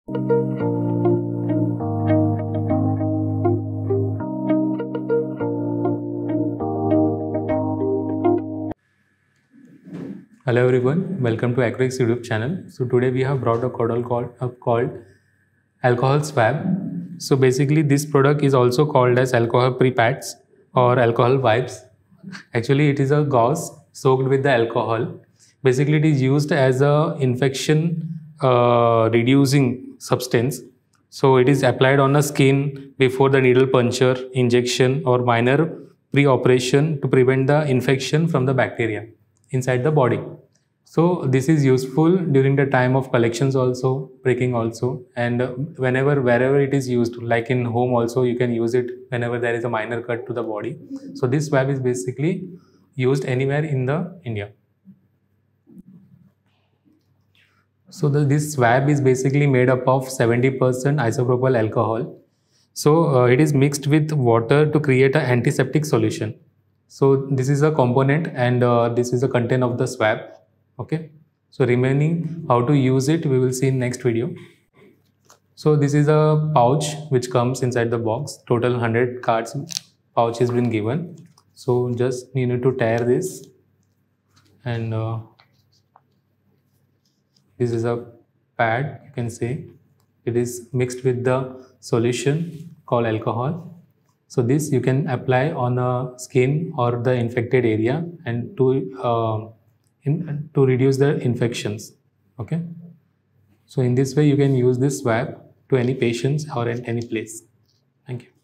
Hello everyone, welcome to Accurex YouTube channel. So today we have brought a product called alcohol swab. So basically this product is also called as alcohol pre-pads or alcohol wipes. Actually it is a gauze soaked with the alcohol. Basically it is used as a infection reducing substance. So it is applied on the skin before the needle puncture, injection or minor pre-operation to prevent the infection from the bacteria inside the body. So this is useful during the time of collections also, breaking also, and wherever it is used, like in home also you can use it whenever there is a minor cut to the body. So this swab is basically used anywhere in the India. So this swab is basically made up of 70% isopropyl alcohol. So it is mixed with water to create an antiseptic solution. So this is a component and this is a content of the swab. Okay, so remaining how to use it we will see in next video. So this is a pouch which comes inside the box. Total 100 cards pouch has been given. So just you need to tear this, and this is a pad, you can say. It is mixed with the solution called alcohol. So this you can apply on a skin or the infected area and to reduce the infections. Okay. So in this way you can use this swab to any patients or at any place. Thank you.